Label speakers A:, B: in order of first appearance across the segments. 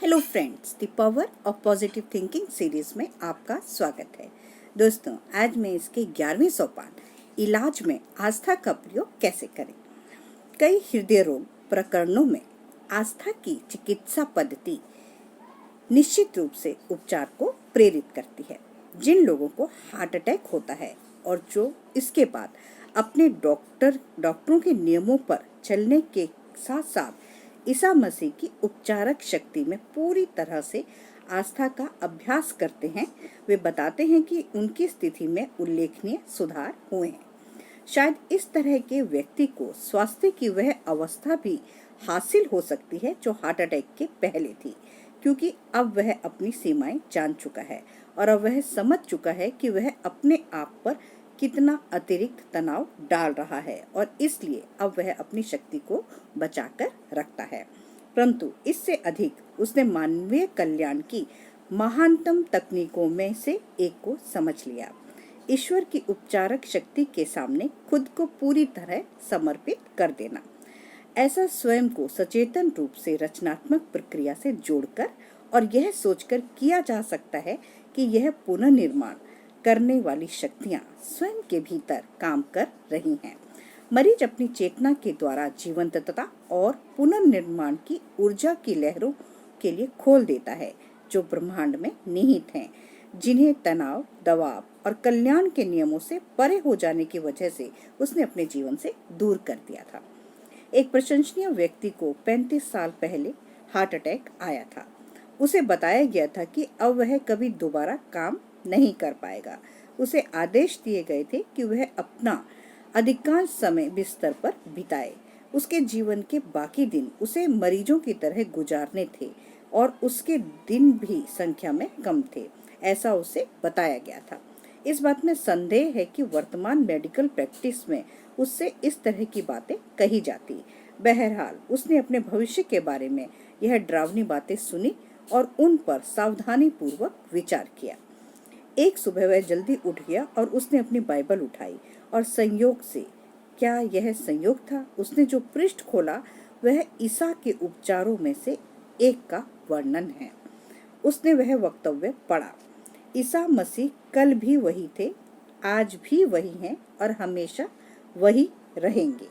A: Hello friends, the power of positive thinking series में आपका स्वागत है। दोस्तों, आज मैं इसके 11वें सोपान इलाज में आस्था का प्रयोग कैसे करें। कई हृदय रोग प्रकरणों में आस्था की चिकित्सा पद्धति निश्चित रूप से उपचार को प्रेरित करती है। जिन लोगों को हार्ट अटैक होता है और जो इसके बाद अपने डॉक्टरों के नियमों पर चलने के साथ साथ ईसा मसीह की उपचारक शक्ति में पूरी तरह से आस्था का अभ्यास करते हैं, वे बताते हैं कि उनकी स्थिति में उल्लेखनीय सुधार हुए हैं। शायद इस तरह के व्यक्ति को स्वास्थ्य की वह अवस्था भी हासिल हो सकती है जो हार्ट अटैक के पहले थी, क्योंकि अब वह अपनी सीमाएं जान चुका है और अब वह समझ चुका है कि वह अपने आप पर कितना अतिरिक्त तनाव डाल रहा है और इसलिए अब वह अपनी शक्ति को बचाकर रखता है। परंतु इससे अधिक उसने मानवीय कल्याण की महानतम तकनीकों में से एक को समझ लिया, ईश्वर की उपचारक शक्ति के सामने खुद को पूरी तरह समर्पित कर देना। ऐसा स्वयं को सचेतन रूप से रचनात्मक प्रक्रिया से जोड़कर और यह सोचकर किया जा सकता है कि यह पुनर्निर्माण करने वाली शक्तियां स्वयं के भीतर काम कर रही हैं। मरीज अपनी चेतना के द्वारा जीवंतता और पुनर्निर्माण की ऊर्जा की लहरों के लिए खोल देता है जो ब्रह्मांड में निहित हैं, जिन्हें तनाव, दबाव और कल्याण के नियमों से परे हो जाने की वजह से उसने अपने जीवन से दूर कर दिया था। एक प्रशंसनीय व्यक्ति को 35 साल पहले हार्ट अटैक आया था। उसे बताया गया था कि अब वह कभी दोबारा काम नहीं कर पाएगा। उसे आदेश दिए गए थे कि वह अपना अधिकांश समय बिस्तर पर बिताए। उसके जीवन के बाकी दिन उसे मरीजों की तरह गुजारने थे और उसके दिन भी संख्या में कम थे, ऐसा उसे बताया गया था। इस बात में संदेह है कि वर्तमान मेडिकल प्रैक्टिस में उससे इस तरह की बातें कही जाती। बहरहाल उसने अपने भविष्य के बारे में यह डरावनी बातें सुनी और उन पर सावधानी पूर्वक विचार किया। एक सुबह वह जल्दी उठ गया और उसने अपनी बाइबल उठाई और संयोग से, क्या यह संयोग था, उसने जो पृष्ठ खोला वह ईसा के उपचारों में से एक का वर्णन है। उसने वह वक्तव्य पढ़ा, ईसा मसीह कल भी वही थे, आज भी वही हैं और हमेशा वही रहेंगे।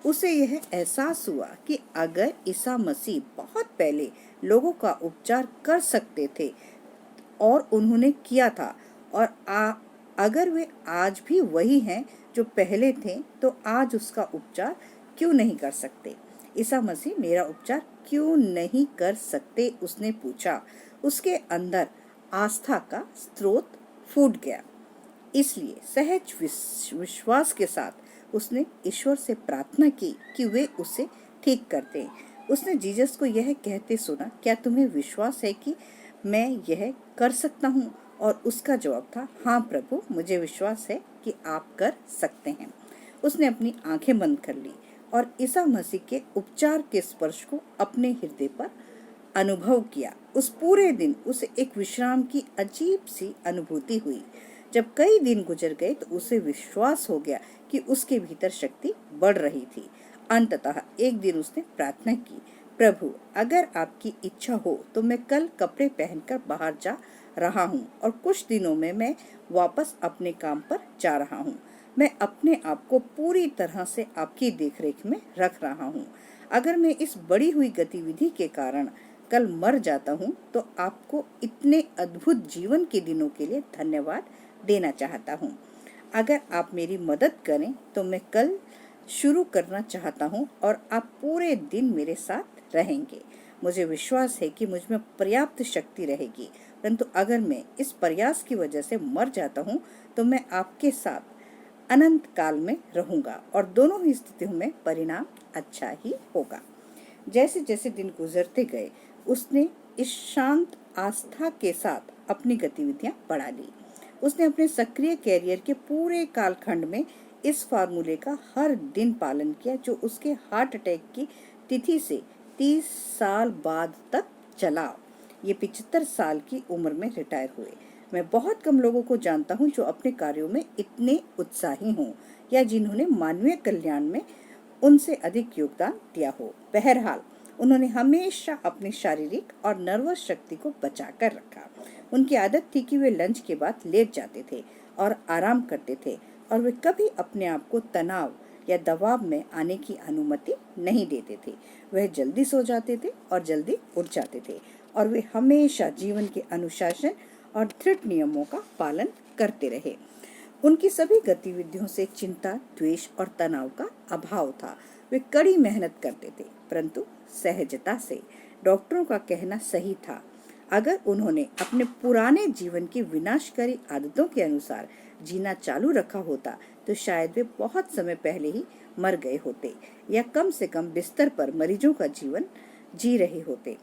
A: उसे यह एहसास हुआ कि अगर ईसा मसीह बहुत पहले लोगों का उपचार कर सकते थे और उन्होंने किया था और अगर वे आज भी वही हैं जो पहले थे, तो आज उसका उपचार क्यों नहीं कर सकते। ईसा मसीह मेरा उपचार क्यों नहीं कर सकते, उसने पूछा। उसके अंदर आस्था का स्रोत फूट गया। इसलिए सहज विश्वास के साथ उसने ईश्वर से प्रार्थना की कि वे उसे ठीक कर दें। उसने जीसस को यह कहते सुना, क्या तुम्हें विश्वास है कि मैं यह कर सकता हूँ? और उसका जवाब था, हाँ प्रभु, मुझे विश्वास है कि आप कर सकते हैं। उसने अपनी आंखें बंद कर ली और ईसा मसीह के उपचार के स्पर्श को अपने हृदय पर अनुभव किया। उस पूरे दिन उसे एक विश्राम की अजीब सी अनुभूति हुई। जब कई दिन गुजर गए तो उसे विश्वास हो गया कि उसके भीतर शक्ति बढ़ रही थी। अंततः एक दिन उसने प्रार्थना की, प्रभु, अगर आपकी इच्छा हो तो मैं कल कपड़े पहनकर बाहर जा रहा हूँ और कुछ दिनों में मैं वापस अपने काम पर जा रहा हूँ। मैं अपने आप को पूरी तरह से आपकी देखरेख में रख रहा हूँ। अगर मैं इस बढ़ी हुई गतिविधि के कारण कल मर जाता हूँ तो आपको इतने अद्भुत जीवन के दिनों के लिए धन्यवाद देना चाहता हूँ। अगर आप मेरी मदद करें तो मैं कल शुरू करना चाहता हूँ और आप पूरे दिन मेरे साथ रहेंगे। मुझे विश्वास है कि मुझ में पर्याप्त शक्ति रहेगी, परंतु अगर मैं इस प्रयास की वजह से मर जाता हूँ तो मैं आपके साथ अनंत काल में रहूंगा और दोनों ही स्थितियों में परिणाम अच्छा ही होगा। जैसे जैसे दिन गुजरते गए उसने इस शांत आस्था के साथ अपनी गतिविधियां बढ़ा ली। उसने अपने सक्रिय कैरियर के पूरे कालखंड में इस फार्मूले का हर दिन पालन किया जो उसके हार्ट अटैक की तिथि से 30 साल बाद तक चला। ये 75 साल की उम्र में रिटायर हुए। मैं बहुत कम लोगों को जानता हूँ जो अपने कार्यों में इतने उत्साही हों या जिन्होंने मानवीय कल्याण में उनसे अधिक योगदान दिया हो। बहरहाल उन्होंने हमेशा अपनी शारीरिक और नर्वस शक्ति को बचा कर रखा। उनकी आदत थी कि वे लंच के बाद लेट जाते थे और आराम करते थे, और वे कभी अपने आप को तनाव या दबाव में आने की अनुमति नहीं देते थे। वह जल्दी सो जाते थे और जल्दी उठ जाते थे, और वे हमेशा जीवन के अनुशासन और दृढ़ नियमों का पालन करते रहे। उनकी सभी गतिविधियों से चिंता, द्वेष और तनाव का अभाव था। वे कड़ी मेहनत करते थे, परंतु सहजता से। डॉक्टरों का कहना सही था, अगर उन्होंने अपने पुराने जीवन की विनाशकारी आदतों के अनुसार जीना चालू रखा होता तो शायद वे बहुत समय पहले ही मर गए होते, या कम से कम बिस्तर पर मरीजों का जीवन जी रहे होते।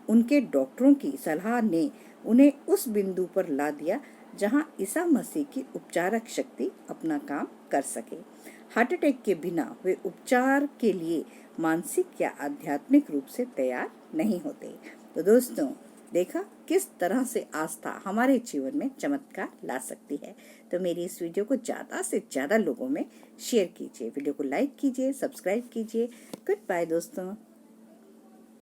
A: उनके डॉक्टरों की सलाह ने उन्हें उस बिंदु पर ला दिया जहां ईसा मसीह की उपचारक शक्ति अपना काम कर सके। हार्ट अटैक के बिना वे उपचार के लिए मानसिक या आध्यात्मिक रूप से तैयार नहीं होते। तो दोस्तों, देखा किस तरह से आस्था हमारे जीवन में चमत्कार ला सकती है। तो मेरी इस वीडियो को ज़्यादा से ज़्यादा लोगों में शेयर कीजिए, वीडियो को लाइक कीजिए, सब्सक्राइब कीजिए। गुड बाय दोस्तों।